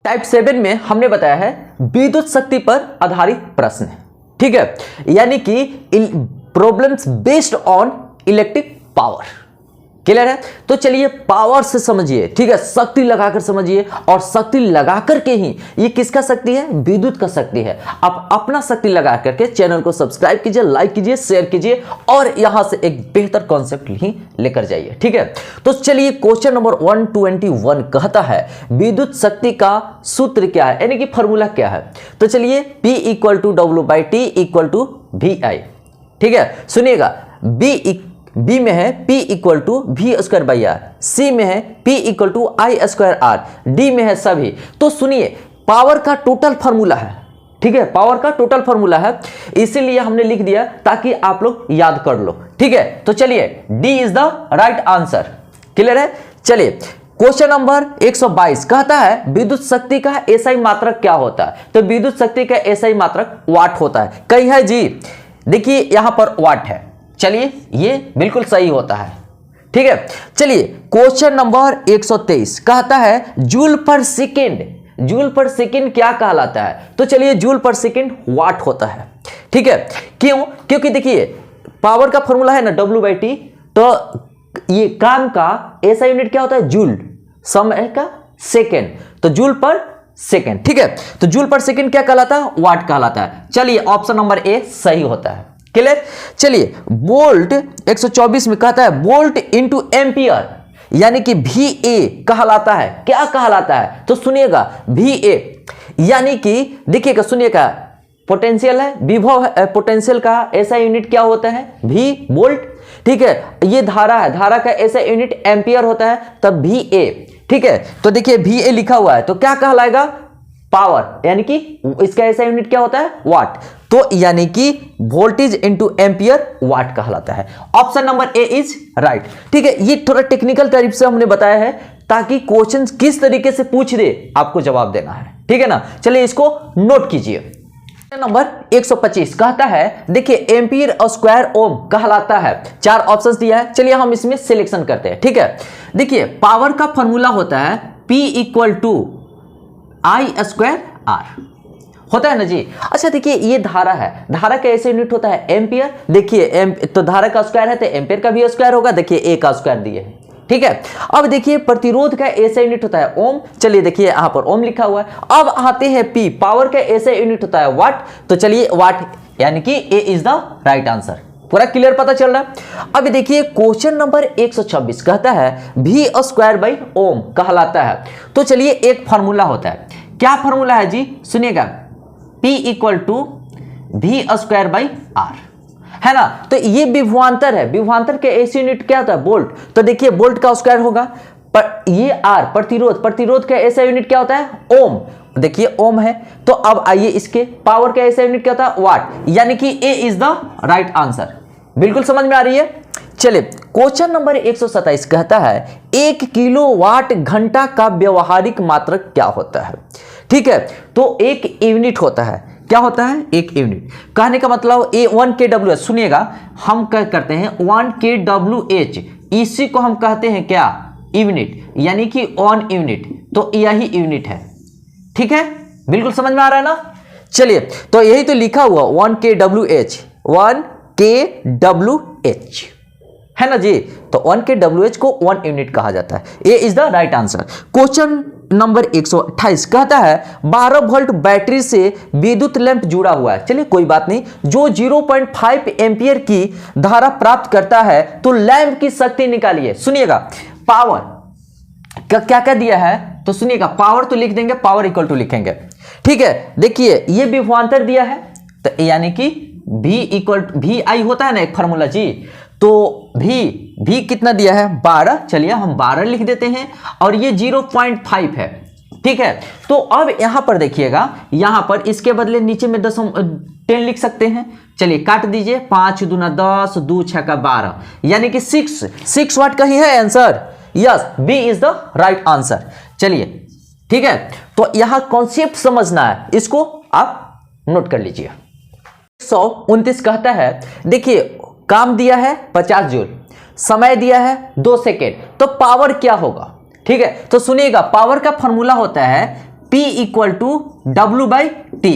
Type 7 में हमने बताया है विद्युत शक्ति पर आधारित प्रश्न, ठीक है, यानी कि problems based on electric power. Clear है? तो चलिए पावर से समझिए, ठीक है, शक्ति लगाकर समझिए, और शक्ति लगाकर के ही, ये किसका शक्ति है? विद्युत का शक्ति है। आप अपना शक्ति लगा करके चैनल को सब्सक्राइब कीजिए, लाइक कीजिए, शेयर कीजिए, और यहां से एक बेहतर कॉन्सेप्ट ही लेकर जाइए, ठीक है। तो चलिए क्वेश्चन नंबर 121 कहता है विद्युत शक्ति का सूत्र क्या है, यानी कि फॉर्मूला क्या है। तो चलिए P = W/T = VI, ठीक है। सुनिएगा, बी में है P = V²/R, सी में है P = I²R, डी में है सभी। तो सुनिए पावर का टोटल फार्मूला है, ठीक है, पावर का टोटल फार्मूला है, इसीलिए हमने लिख दिया ताकि आप लोग याद कर लो, ठीक है। तो चलिए D is the right answer. Clear है? चलिए क्वेश्चन नंबर 122 कहता है विद्युत शक्ति का एसआई मात्रक क्या होता है। तो विद्युत शक्ति का एसआई मात्रक वाट होता है। कहीं है जी? देखिए यहां पर वाट है, चलिए ये बिल्कुल सही होता है, ठीक है। चलिए क्वेश्चन नंबर 123 कहता है जूल पर सेकेंड, जूल पर सेकेंड क्या कहलाता है। तो चलिए जूल पर सेकेंड वाट होता है, ठीक है। क्यों? क्योंकि देखिए पावर का फॉर्मूला है ना W/T, तो ये काम का ऐसा यूनिट क्या होता है? जूल, समय का सेकेंड, तो जूल पर सेकेंड, ठीक है। तो जूल पर सेकेंड क्या कहलाता है? वाट कहलाता है। चलिए ऑप्शन नंबर ए सही होता है। क्लियर? चलिए वोल्ट 124 में कहता है वोल्ट इंटू एम्पियर, यानी कि VA कहलाता है। क्या कहलाता है? तो सुनिएगा VA यानी कि देखिएगा, सुनिएगा पोटेंशियल है, विभव है, पोटेंशियल का ऐसा यूनिट क्या होता है? V वोल्ट, ठीक है। ये धारा है, धारा का ऐसा यूनिट एम्पियर होता है, तब VA, ठीक है। तो देखिए VA लिखा हुआ है, तो क्या कहलाएगा? पावर, यानी कि इसका ऐसा यूनिट क्या होता है? वाट। तो यानी कि वोल्टेज इंटू एम्पियर वाट कहलाता है। Option number A is right, ठीक है। ये थोड़ा टेक्निकल तरीके से हमने बताया है ताकि क्वेश्चन किस तरीके से पूछ दे आपको जवाब देना है, ठीक है ना। चलिए इसको नोट कीजिए। नंबर 125 कहता है देखिए एम्पियर स्क्वायर ओम कहलाता है। चार ऑप्शंस दिया है, चलिए हम इसमें सिलेक्शन करते हैं, ठीक है। देखिए पावर का फॉर्मूला होता है P = I²R, होता है ना जी। अच्छा देखिए ये धारा है, धारा का ऐसे यूनिट होता है एम्पियर। देखिए तो धारा का स्क्वायर है तो एम्पियर का भी स्क्वायर होगा। देखिए ए का स्क्वायर दिए है, ठीक है। अब देखिए प्रतिरोध का ऐसा यूनिट होता है ओम। चलिए देखिए यहां पर ओम लिखा हुआ है। अब आते हैं P, पावर का ऐसा यूनिट होता है वाट। तो चलिए वाट, यानी कि ए इज द राइट आंसर। पूरा क्लियर पता चल रहा है? अब देखिए क्वेश्चन नंबर 126 कहता है V² ओम कहलाता है। तो चलिए एक फार्मूला होता है। क्या फार्मूला है जी? सुनिएगा P = V²/R, है ना। तो ये विभवांतर है, विभवांतर के ऐसे यूनिट क्या होता है? वोल्ट। तो देखिए वोल्ट का स्क्वायर होगा, पर ये R प्रतिरोध, प्रतिरोध का ऐसा यूनिट क्या होता है? ओम। देखिए ओम है। तो अब आइए इसके पावर का ऐसा यूनिट क्या होता है? वाट, यानी कि ए इज द राइट आंसर। बिल्कुल समझ में आ रही है? चलिए क्वेश्चन नंबर 127 कहता है 1 किलोवाट घंटा का व्यवहारिक मात्रक क्या होता है, ठीक है। तो एक यूनिट होता है, क्या होता है? एक यूनिट। कहने का मतलब 1 kWh, सुनिएगा हम क्या करते हैं 1 kWh, इसी को हम कहते हैं क्या? यूनिट, यानी कि 1 यूनिट। तो यही यूनिट है, ठीक है। बिल्कुल समझ में आ रहा है ना। चलिए तो यही तो लिखा हुआ 1 kWh, 1 kWh, है ना जी। तो 1 kWh को 1 यूनिट कहा जाता है। A is the right answer. Question number 128 कहता है 12 वोल्ट बैटरी से विद्युत लैंप जुड़ा हुआ है। चलिए कोई बात नहीं, जो 0.5 एम्पियर की धारा प्राप्त करता है तो लैंप की शक्ति निकालिए। सुनिएगा पावर क्या क्या दिया है, तो सुनिएगा पावर तो लिख देंगे, पावर इक्वल टू लिखेंगे, ठीक है। देखिए ये विभवांतर दिया है, तो यानी कि VI होता है ना एक फार्मूला जी। तो V कितना दिया है? 12। चलिए हम 12 लिख देते हैं, और ये 0.5 है, ठीक है। तो अब यहां पर देखिएगा, यहां पर इसके बदले नीचे में 10 लिख सकते हैं। चलिए काट दीजिए, 5 दूना 10, 2 6 का 12, यानी कि 6 वाट का ही है answer. Yes, B is the right answer. चलिए ठीक है, तो यहां कॉन्सेप्ट समझना है, इसको आप नोट कर लीजिए। 129 कहता है देखिए काम दिया है 50 जूल, समय दिया है 2 सेकेंड, तो पावर क्या होगा? ठीक है, तो सुनिएगा पावर का फॉर्मूला होता है P इक्वल टू W/T।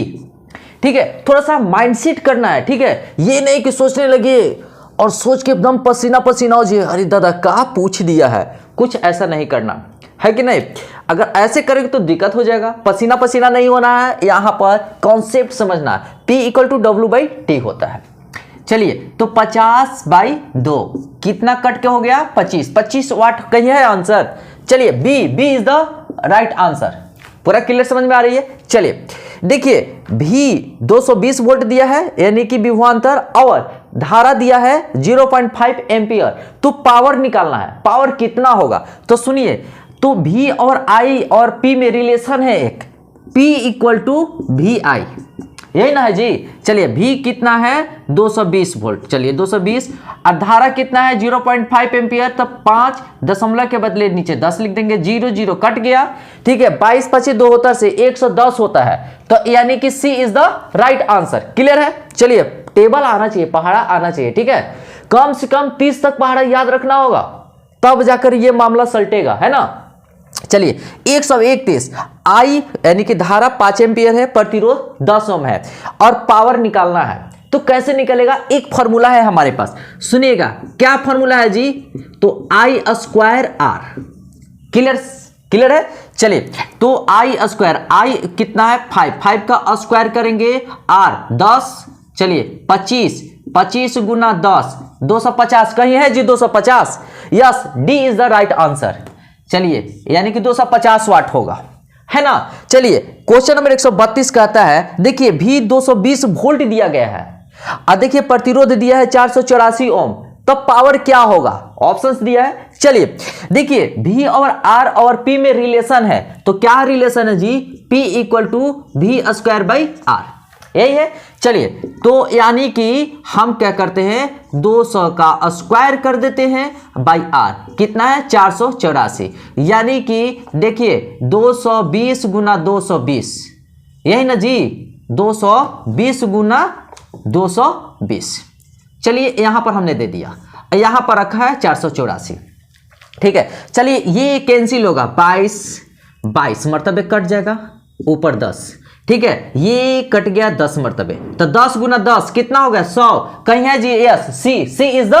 ठीक है, थोड़ा सा माइंडसेट करना है। ठीक है, ये नहीं कि सोचने लगे और सोच के एकदम पसीना पसीना हो जाए, अरे दादा क्या पूछ दिया है, कुछ ऐसा नहीं करना है कि नहीं। अगर ऐसे करेंगे तो दिक्कत हो जाएगा, पसीना पसीना नहीं होना है, यहां पर कॉन्सेप्ट समझना है। P इक्वल टू W/T होता है। चलिए, तो 50/2 कितना कट के हो गया, 25 वाट कहीं है आंसर। चलिए, B is the right answer. पूरा क्लियर समझ में आ रही है। चलिए देखिए, भी 220 वोल्ट दिया है यानी कि विभवांतर, और धारा दिया है 0.5 एम्पियर। तो पावर निकालना है, पावर कितना होगा। तो सुनिए, तो V और I और P में रिलेशन है एक, P इक्वल टू VI, यही ना है जी। चलिए, V कितना है 220 वोल्ट, चलिए 220, और धारा कितना है 0.5 एम्पियर, तब 5 दशमलव के बदले नीचे 10 लिख देंगे, 0 0 कट गया। ठीक है, 22 25 2 होता से 110 होता है, तो यानी कि C is the right answer. Clear है। चलिए, टेबल आना चाहिए, पहाड़ा आना चाहिए। ठीक है, कम से कम 30 तक पहाड़ा याद रखना होगा, तब जाकर ये मामला सलटेगा, है ना। चलिए, 131 I यानी कि धारा 5 एम्पियर है, प्रतिरोध 10 ओम है, और पावर निकालना है। तो कैसे निकलेगा, एक फॉर्मूला है हमारे पास, सुनिएगा। क्या फॉर्मूला है जी, तो I²R। क्लियर है। चलिए, तो I², I कितना है 5 का स्क्वायर करेंगे, R 10, चलिए 25 गुना 10 250, कहीं है जी 250। Yes, D is the right answer. चलिए, यानी कि 250 वाट होगा, है ना। चलिए, क्वेश्चन नंबर 132 कहता है, देखिए V 220 वोल्ट दिया गया है, और देखिए प्रतिरोध दिया है 484 ओम, तब पावर क्या होगा, ऑप्शंस दिया है। चलिए देखिए, V और R और P में रिलेशन है, तो क्या रिलेशन है जी, P इक्वल टू V²/R, यही है। चलिए, तो यानी कि हम क्या करते हैं, 200 का स्क्वायर कर देते हैं बाई R, कितना है 484, यानी कि देखिए 220 गुना 220, यही ना जी, 220 गुना 220। चलिए, यहां पर हमने दे दिया, यहां पर रखा है 484। ठीक है, चलिए ये कैंसिल होगा, 22 मरतबे कट जाएगा, ऊपर 10। ठीक है, ये कट गया 10 मरतबे, तो 10 गुना 10 कितना हो गया 100, कहीं है जी, yes, C is the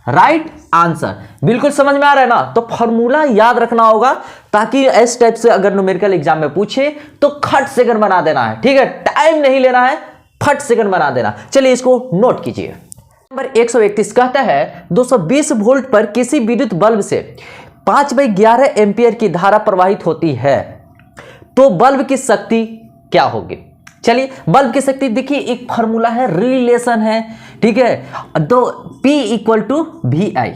right answer. बिल्कुल समझ में आ रहा है ना। तो फॉर्मूला याद रखना होगा, ताकि इस टाइप से अगर न्यूमेरिकल एग्जाम में पूछे तो खट सेकंड बना देना है। ठीक है, टाइम नहीं लेना है, फट सेकंड बना देना। चलिए, इसको नोट कीजिए। नंबर 131 कहता है, 220 वोल्ट पर किसी विद्युत बल्ब से 5/11 एम्पियर की धारा प्रवाहित होती है, तो बल्ब की शक्ति क्या होगी। चलिए, बल्ब की शक्ति देखिए, एक फॉर्मूला है, रिलेशन है। ठीक है, तो P इक्वल टू VI,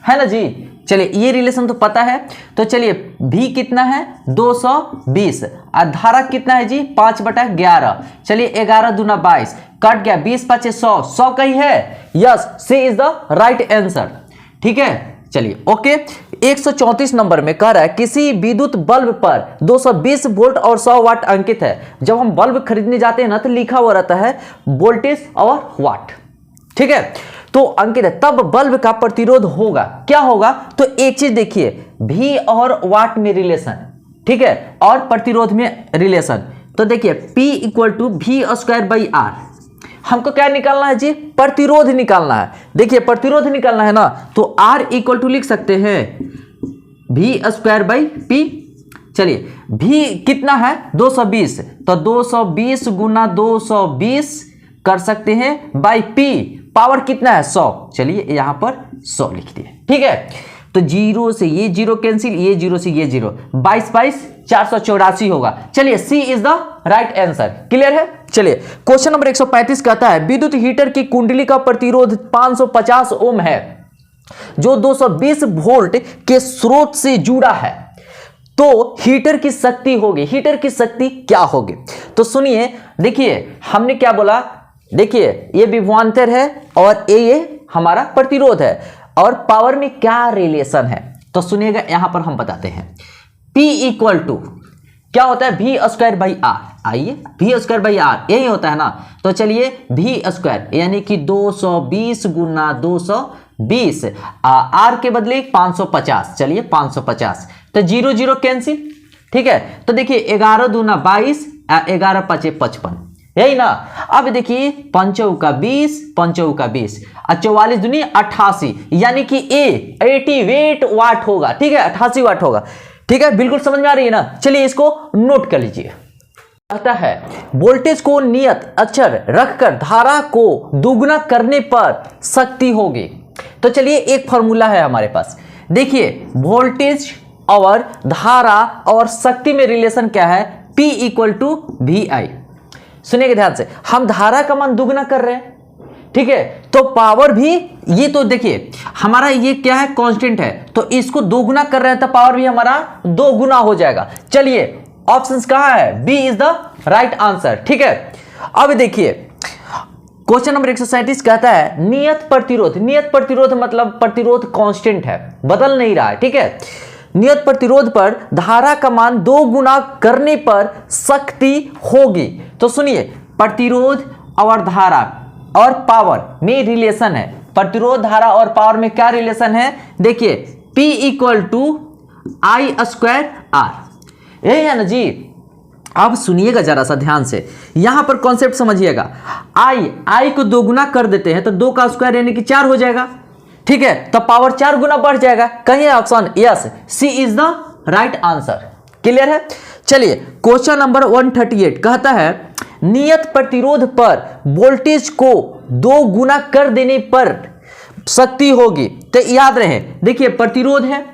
है ना जी। चलिए, ये रिलेशन तो पता है, तो चलिए V कितना है 220, और धारा कितना है जी 5/11, चलिए 11 दूना 22, कट गया 20 5 100 कहीं है, yes, C is the right answer. ठीक है, चलिए ओके। 134 नंबर में कह रहा है, किसी विद्युत बल्ब पर 220 वोल्ट और 100 वाट अंकित है। जब हम बल्ब खरीदने जाते हैं ना, तो लिखा हुआ रहता है वोल्टेज और वाट। ठीक है, तो अंकित है, तब बल्ब का प्रतिरोध होगा, क्या होगा। तो एक चीज देखिए, V और वाट में रिलेशन, ठीक है, और प्रतिरोध में रिलेशन। तो देखिए, P इक्वल टू V²/R, हमको क्या निकालना है जी, प्रतिरोध निकालना है। देखिए, प्रतिरोध निकालना है ना, तो R इक्वल टू लिख सकते हैं V²/P। चलिए, V कितना है 220, तो 220 गुना 220 कर सकते हैं बाई P, पावर कितना है 100, चलिए यहां पर 100 लिख दिए। ठीक है, तो 0 से ये 0 कैंसिल, ये 0 से ये 0, 22 484 होगा। चलिए, C is the right answer. Clear है। चलिए, क्वेश्चन नंबर 135 कहता है, विद्युत हीटर की कुंडली का प्रतिरोध 550 ओम है, जो 220 वोल्ट के स्रोत से जुड़ा है, तो हीटर की शक्ति होगी। हीटर की शक्ति क्या होगी, तो सुनिए, देखिए हमने क्या बोला, देखिए ये विभवांतर है और ये हमारा प्रतिरोध है, और पावर में क्या रिलेशन है, तो सुनिएगा, यहां पर हम बताते हैं। P इक्वल टू क्या होता है, V²/R। आइए, V²/R यही होता है ना, तो चलिए V² यानी कि 220 गुना 220, R के बदले 550, चलिए 550, तो 0 0 कैंसिल, ठीक है। तो देखिए 11 दूना 22, 11 5 55, यही ना। अब देखिए 5 का 20, 5 का 20 और 44 दूनी 88, यानी कि ए 88 वाट होगा, ठीक है, 88 वाट होगा, ठीक है। बिल्कुल समझ में आ रही है ना। चलिए इसको नोट कर लीजिए। कहता है वोल्टेज को नियत अक्षर रखकर धारा को दोगुना करने पर शक्ति होगी। तो चलिए एक फॉर्मूला है हमारे पास। देखिए वोल्टेज और धारा और शक्ति में रिलेशन क्या है, P इक्वल टू VI। सुनिएगा ध्यान से, हम धारा का मान दुगना कर रहे हैं, ठीक है, तो पावर भी, ये तो देखिए हमारा ये क्या है, कांस्टेंट है, तो इसको दोगुना कर रहे हैं तो पावर भी हमारा 2 गुना हो जाएगा। चलिए ऑप्शंस कहां है, B is the right answer, ठीक है। अब देखिए क्वेश्चन नंबर 137 कहता है नियत प्रतिरोध, नियत प्रतिरोध मतलब प्रतिरोध कांस्टेंट है, बदल नहीं रहा है, ठीक है। नियत प्रतिरोध पर धारा का मान 2 गुना करने पर शक्ति होगी। तो सुनिए प्रतिरोध और धारा और पावर में रिलेशन है, प्रतिरोध धारा और पावर में क्या रिलेशन है, देखिए P equal to I square R, यही है ना जी। अब सुनिएगा जरा सा ध्यान से, यहां पर कॉन्सेप्ट समझिएगा। आई को 2 गुना कर देते हैं तो 2 का स्क्वायर यानी कि 4 हो जाएगा, ठीक है, तो पावर 4 गुना बढ़ जाएगा। कहीं option yes, C is the right answer, clear है। चलिए क्वेश्चन नंबर 138 कहता है नियत प्रतिरोध पर वोल्टेज को 2 गुना कर देने पर शक्ति होगी। तो याद रहे, देखिए प्रतिरोध है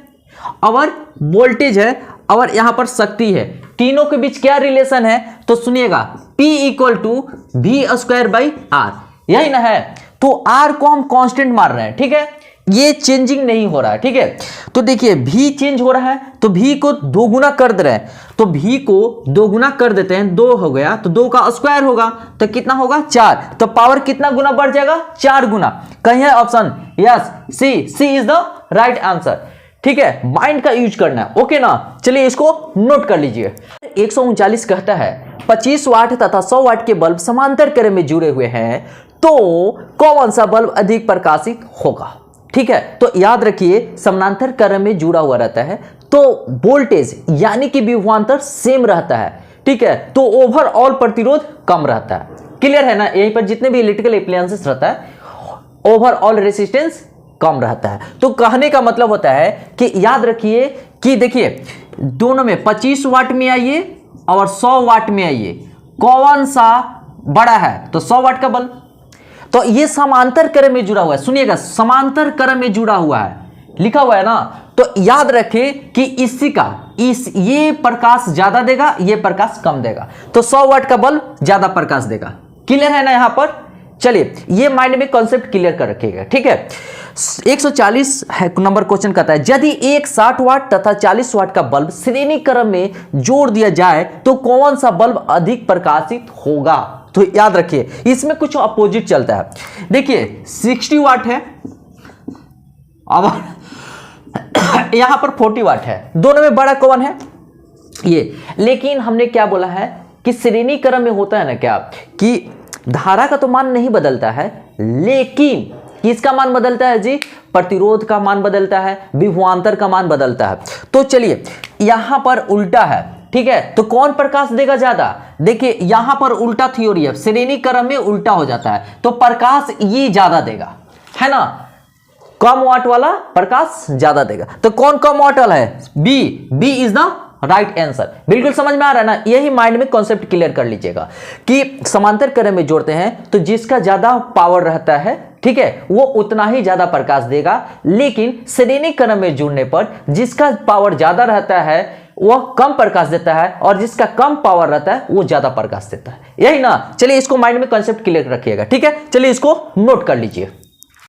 और वोल्टेज है और यहां पर शक्ति है, तीनों के बीच क्या रिलेशन है, तो सुनिएगा P इक्वल टू V²/R, यही ना है। तो R को हम कांस्टेंट मार रहे हैं, ठीक है, ये चेंजिंग नहीं हो रहा है, ठीक है। तो देखिए V चेंज हो रहा है तो V को 2 गुना कर दे रहे हैं, तो V को 2 गुना कर देते हैं, 2 हो गया तो 2 का स्क्वायर होगा तो कितना होगा 4, तो पावर कितना गुना बढ़ जाएगा, 4 गुना। कहीं है option yes, C is the right answer, ठीक है। माइंड का यूज करना है, ओके ना। चलिए इसको नोट कर लीजिए। 139 कहता है 25 वाट तथा 100 वाट के बल्ब समांतर क्रम में जुड़े हुए हैं तो कौन सा बल्ब अधिक प्रकाशित होगा, ठीक है। तो याद रखिए समानांतर क्रम में जुड़ा हुआ रहता है तो वोल्टेज यानी कि विभवांतर सेम रहता है, ठीक है, तो ओवरऑल प्रतिरोध कम रहता है, क्लियर है ना। यहीं पर जितने भी इलेक्ट्रिकल अप्लायंसेस रहता है ओवरऑल रेजिस्टेंस कम रहता है। तो कहने का मतलब होता है कि याद रखिए कि देखिए दोनों में 25 वाट में आइए और 100 वाट में आइए, कौन सा बड़ा है, तो 100 वाट का बल्ब। तो ये समांतर क्रम में जुड़ा हुआ है, सुनिएगा समांतर क्रम में जुड़ा हुआ है, लिखा हुआ है ना। तो याद रखें कि इसी का ये प्रकाश ज्यादा देगा, ये प्रकाश कम देगा, तो 100 वाट का बल्ब ज्यादा प्रकाश देगा, क्लियर है ना यहाँ पर। चलिए ये माइंड में कॉन्सेप्ट क्लियर कर रखिएगा, ठीक है। 140 नंबर क्वेश्चन कहता है यदि एक 60 वाट तथा 40 वाट का बल्ब श्रेणी क्रम में जोड़ दिया जाए तो कौन सा बल्ब अधिक प्रकाशित होगा। तो याद रखिए इसमें कुछ अपोजिट चलता है। देखिए 60 वाट है और यहां पर 40 वाट है, दोनों में बड़ा कौन है ये। लेकिन हमने क्या बोला है कि श्रेणी क्रम में होता है ना क्या कि धारा का तो मान नहीं बदलता है, लेकिन किसका मान बदलता है जी, प्रतिरोध का मान बदलता है, विभवांतर का मान बदलता है। तो चलिए यहां पर उल्टा है, ठीक है, तो कौन प्रकाश देगा ज्यादा। देखिए यहां पर उल्टा थ्योरी है, श्रेणी क्रम में उल्टा हो जाता है तो प्रकाश ये ज्यादा देगा, है ना, कम वाट वाला प्रकाश ज्यादा देगा। तो कौन कम वाट वाला है, B is the right answer. बिल्कुल समझ में आ रहा है ना, यही माइंड में कॉन्सेप्ट क्लियर कर लीजिएगा कि समांतर क्रम में जोड़ते हैं तो जिसका ज्यादा पावर रहता है, ठीक है, वो उतना ही ज्यादा प्रकाश देगा, लेकिन श्रेणी क्रम में जुड़ने पर जिसका पावर ज्यादा रहता है वह कम प्रकाश देता है और जिसका कम पावर रहता है वो ज्यादा प्रकाश देता है, यही ना। चलिए इसको माइंड में कॉन्सेप्ट क्लियर रखिएगा, ठीक है। चलिए इसको नोट कर लीजिए।